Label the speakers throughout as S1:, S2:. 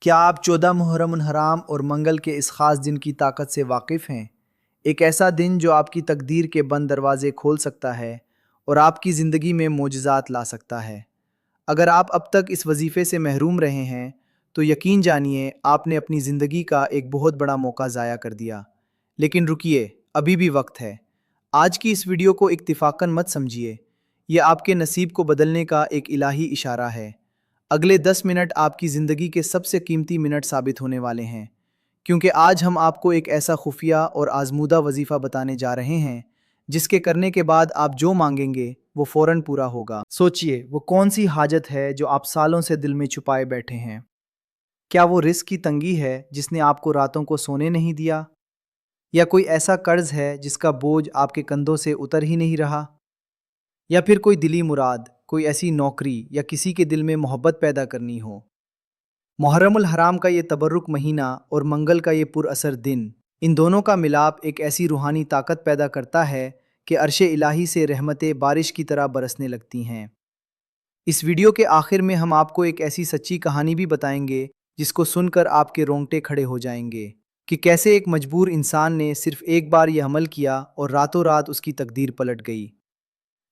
S1: کیا آپ 14 محرم الحرام اور منگل کے اس خاص دن کی طاقت سے واقف ہیں؟ ایک ایسا دن جو آپ کی تقدیر کے بند دروازے کھول سکتا ہے اور آپ کی زندگی میں معجزات لا سکتا ہے۔ اگر آپ اب تک اس وظیفے سے محروم رہے ہیں تو یقین جانیے آپ نے اپنی زندگی کا ایک بہت بڑا موقع ضائع کر دیا۔ لیکن رکیے، ابھی بھی وقت ہے۔ آج کی اس ویڈیو کو اتفاقاً مت سمجھیے، یہ آپ کے نصیب کو بدلنے کا ایک الہی اشارہ ہے۔ اگلے 10 منٹ آپ کی زندگی کے سب سے قیمتی منٹ ثابت ہونے والے ہیں، کیونکہ آج ہم آپ کو ایک ایسا خفیہ اور آزمودہ وظیفہ بتانے جا رہے ہیں جس کے کرنے کے بعد آپ جو مانگیں گے وہ فوراً پورا ہوگا۔ سوچئے، وہ کون سی حاجت ہے جو آپ سالوں سے دل میں چھپائے بیٹھے ہیں؟ کیا وہ رزق کی تنگی ہے جس نے آپ کو راتوں کو سونے نہیں دیا؟ یا کوئی ایسا قرض ہے جس کا بوجھ آپ کے کندھوں سے اتر ہی نہیں رہا؟ یا پھر کوئی دلی مراد، کوئی ایسی نوکری یا کسی کے دل میں محبت پیدا کرنی ہو؟ محرم الحرام کا یہ تبرک مہینہ اور منگل کا یہ پر اثر دن، ان دونوں کا ملاپ ایک ایسی روحانی طاقت پیدا کرتا ہے کہ عرش الہی سے رحمتیں بارش کی طرح برسنے لگتی ہیں۔ اس ویڈیو کے آخر میں ہم آپ کو ایک ایسی سچی کہانی بھی بتائیں گے جس کو سن کر آپ کے رونگٹے کھڑے ہو جائیں گے کہ کیسے ایک مجبور انسان نے صرف ایک بار یہ عمل کیا اور راتوں رات اس کی تقدیر پلٹ گئی۔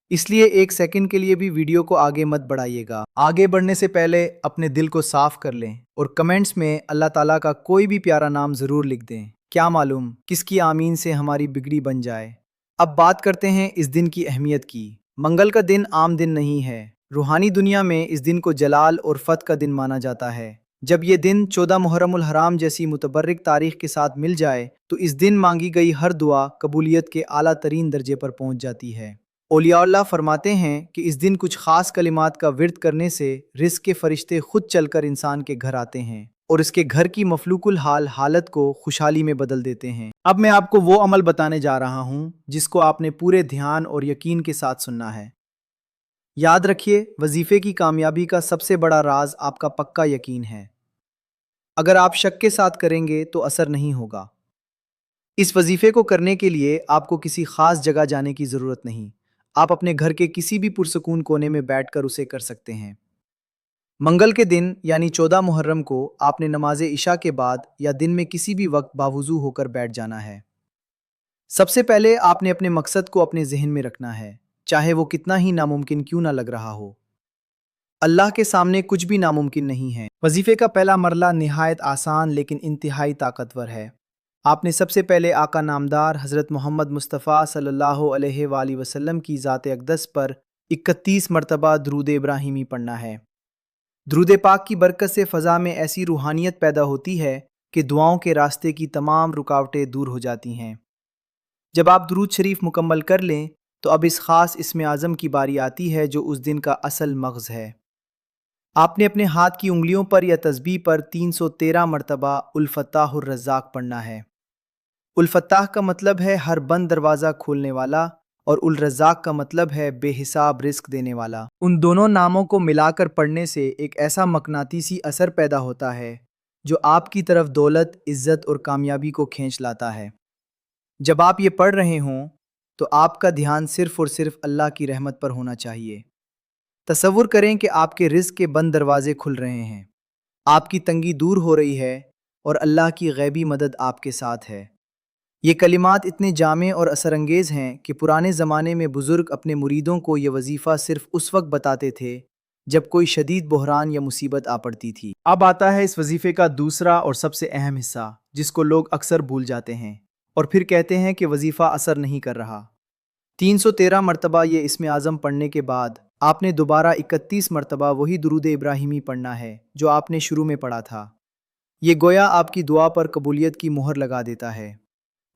S1: اس لیے ایک سیکنڈ کے لیے بھی ویڈیو کو آگے مت بڑھائیے گا۔ آگے بڑھنے سے پہلے اپنے دل کو صاف کر لیں اور کمنٹس میں اللہ تعالیٰ کا کوئی بھی پیارا نام ضرور لکھ دیں۔ کیا معلوم کس کی آمین سے ہماری بگڑی بن جائے۔ اب بات کرتے ہیں اس دن کی اہمیت کی۔ منگل کا دن عام دن نہیں ہے۔ روحانی دنیا میں اس دن کو جلال اور فتح کا دن مانا جاتا ہے۔ جب یہ دن 14 محرم الحرام جیسی متبرک تاریخ کے ساتھ مل جائے تو اس دن مانگی گئی ہر دعا قبولیت کے اعلیٰ ترین درجے پر پہنچ جاتی ہے۔ اولیاء اللہ فرماتے ہیں کہ اس دن کچھ خاص کلمات کا ورد کرنے سے رزق کے فرشتے خود چل کر انسان کے گھر آتے ہیں اور اس کے گھر کی مفلوق الحال حالت کو خوشحالی میں بدل دیتے ہیں۔ اب میں آپ کو وہ عمل بتانے جا رہا ہوں جس کو آپ نے پورے دھیان اور یقین کے ساتھ سننا ہے۔ یاد رکھیے، وظیفے کی کامیابی کا سب سے بڑا راز آپ کا پکا یقین ہے۔ اگر آپ شک کے ساتھ کریں گے تو اثر نہیں ہوگا۔ اس وظیفے کو کرنے کے لیے آپ کو کسی خاص جگہ جانے کی ضرورت نہیں۔ آپ اپنے گھر کے کسی بھی پرسکون کونے میں بیٹھ کر اسے کر سکتے ہیں۔ منگل کے دن یعنی 14 محرم کو آپ نے نماز عشاء کے بعد یا دن میں کسی بھی وقت باوضو ہو کر بیٹھ جانا ہے۔ سب سے پہلے آپ نے اپنے مقصد کو اپنے ذہن میں رکھنا ہے، چاہے وہ کتنا ہی ناممکن کیوں نہ لگ رہا ہو۔ اللہ کے سامنے کچھ بھی ناممکن نہیں ہے۔ وظیفے کا پہلا مرحلہ نہایت آسان لیکن انتہائی طاقتور ہے۔ آپ نے سب سے پہلے آقا نامدار حضرت محمد مصطفیٰ صلی اللہ علیہ وآلہ وسلم کی ذات اقدس پر 31 مرتبہ درود ابراہیمی پڑھنا ہے۔ درود پاک کی برکت سے فضا میں ایسی روحانیت پیدا ہوتی ہے کہ دعاؤں کے راستے کی تمام رکاوٹیں دور ہو جاتی ہیں۔ جب آپ درود شریف مکمل کر لیں تو اب اس خاص اسم اعظم کی باری آتی ہے جو اس دن کا اصل مغز ہے۔ آپ نے اپنے ہاتھ کی انگلیوں پر یا تسبیح پر 313 مرتبہ الفتاح الرزاق پڑھنا ہے۔ الفتاح کا مطلب ہے ہر بند دروازہ کھولنے والا اور الرزاق کا مطلب ہے بے حساب رزق دینے والا۔ ان دونوں ناموں کو ملا کر پڑھنے سے ایک ایسا مقناطیسی اثر پیدا ہوتا ہے جو آپ کی طرف دولت، عزت اور کامیابی کو کھینچ لاتا ہے۔ جب آپ یہ پڑھ رہے ہوں تو آپ کا دھیان صرف اور صرف اللہ کی رحمت پر ہونا چاہیے۔ تصور کریں کہ آپ کے رزق کے بند دروازے کھل رہے ہیں، آپ کی تنگی دور ہو رہی ہے اور اللہ کی غیبی مدد آپ کے ساتھ ہے۔ یہ کلمات اتنے جامع اور اثر انگیز ہیں کہ پرانے زمانے میں بزرگ اپنے مریدوں کو یہ وظیفہ صرف اس وقت بتاتے تھے جب کوئی شدید بحران یا مصیبت آ پڑتی تھی۔ اب آتا ہے اس وظیفے کا دوسرا اور سب سے اہم حصہ جس کو لوگ اکثر بھول جاتے ہیں اور پھر کہتے ہیں کہ وظیفہ اثر نہیں کر رہا۔ 313 مرتبہ یہ اسم اعظم پڑھنے کے بعد آپ نے دوبارہ 31 مرتبہ وہی درود ابراہیمی پڑھنا ہے جو آپ نے شروع میں پڑھا تھا۔ یہ گویا آپ کی دعا پر قبولیت کی مہر لگا دیتا ہے۔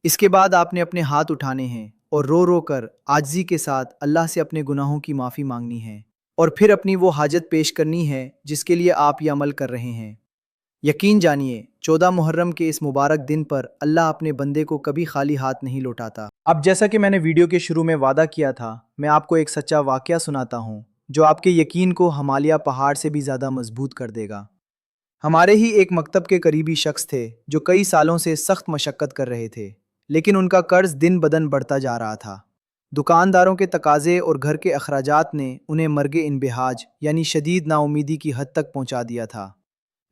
S1: اس کے بعد آپ نے اپنے ہاتھ اٹھانے ہیں اور رو رو کر عاجزی کے ساتھ اللہ سے اپنے گناہوں کی معافی مانگنی ہے اور پھر اپنی وہ حاجت پیش کرنی ہے جس کے لیے آپ یہ عمل کر رہے ہیں۔ یقین جانیے، 14 محرم کے اس مبارک دن پر اللہ اپنے بندے کو کبھی خالی ہاتھ نہیں لوٹاتا۔ اب جیسا کہ میں نے ویڈیو کے شروع میں وعدہ کیا تھا، میں آپ کو ایک سچا واقعہ سناتا ہوں جو آپ کے یقین کو ہمالیہ پہاڑ سے بھی زیادہ مضبوط کر دے گا۔ ہمارے ہی ایک مکتب کے قریبی شخص تھے جو کئی سالوں سے سخت مشقت کر رہے تھے، لیکن ان کا قرض دن بدن بڑھتا جا رہا تھا۔ دکانداروں کے تقاضے اور گھر کے اخراجات نے انہیں مرگ انبہاج یعنی شدید نا امیدی کی حد تک پہنچا دیا تھا۔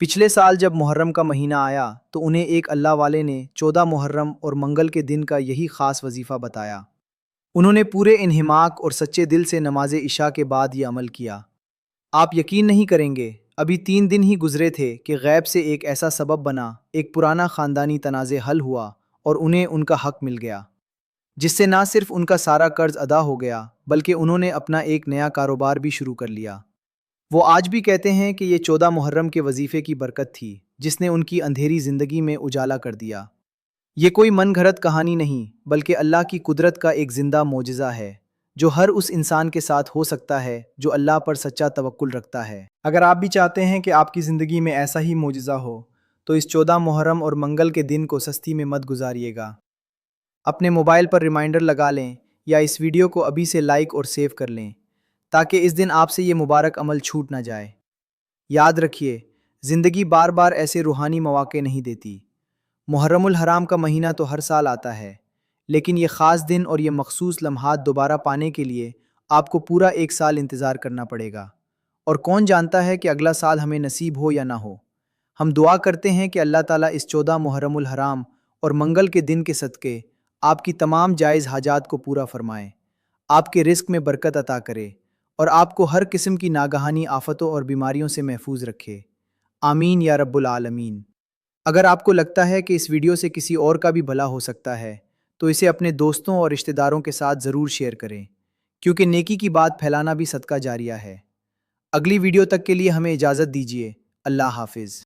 S1: پچھلے سال جب محرم کا مہینہ آیا تو انہیں ایک اللہ والے نے 14 محرم اور منگل کے دن کا یہی خاص وظیفہ بتایا۔ انہوں نے پورے انہماک اور سچے دل سے نماز عشاء کے بعد یہ عمل کیا۔ آپ یقین نہیں کریں گے، ابھی 3 دن ہی گزرے تھے کہ غیب سے ایک ایسا سبب بنا، ایک پرانا خاندانی تنازع حل ہوا اور انہیں ان کا حق مل گیا، جس سے نہ صرف ان کا سارا قرض ادا ہو گیا بلکہ انہوں نے اپنا ایک نیا کاروبار بھی شروع کر لیا۔ وہ آج بھی کہتے ہیں کہ یہ 14 محرم کے وظیفے کی برکت تھی جس نے ان کی اندھیری زندگی میں اجالا کر دیا۔ یہ کوئی من گھڑت کہانی نہیں بلکہ اللہ کی قدرت کا ایک زندہ معجزہ ہے جو ہر اس انسان کے ساتھ ہو سکتا ہے جو اللہ پر سچا توکل رکھتا ہے۔ اگر آپ بھی چاہتے ہیں کہ آپ کی زندگی میں ایسا ہی معجزہ ہو تو اس 14 محرم اور منگل کے دن کو سستی میں مت گزاریے گا۔ اپنے موبائل پر ریمائنڈر لگا لیں یا اس ویڈیو کو ابھی سے لائک اور سیو کر لیں تاکہ اس دن آپ سے یہ مبارک عمل چھوٹ نہ جائے۔ یاد رکھیے، زندگی بار بار ایسے روحانی مواقع نہیں دیتی۔ محرم الحرام کا مہینہ تو ہر سال آتا ہے، لیکن یہ خاص دن اور یہ مخصوص لمحات دوبارہ پانے کے لیے آپ کو پورا ایک سال انتظار کرنا پڑے گا، اور کون جانتا ہے کہ اگلا سال ہمیں نصیب ہو یا نہ ہو۔ ہم دعا کرتے ہیں کہ اللہ تعالیٰ اس 14 محرم الحرام اور منگل کے دن کے صدقے آپ کی تمام جائز حاجات کو پورا فرمائے، آپ کے رزق میں برکت عطا کرے اور آپ کو ہر قسم کی ناگہانی آفتوں اور بیماریوں سے محفوظ رکھے۔ آمین یا رب العالمین۔ اگر آپ کو لگتا ہے کہ اس ویڈیو سے کسی اور کا بھی بھلا ہو سکتا ہے تو اسے اپنے دوستوں اور رشتہ داروں کے ساتھ ضرور شیئر کریں، کیونکہ نیکی کی بات پھیلانا بھی صدقہ جاریہ ہے۔ اگلی ویڈیو تک کے لیے ہمیں اجازت دیجیے۔ اللہ حافظ۔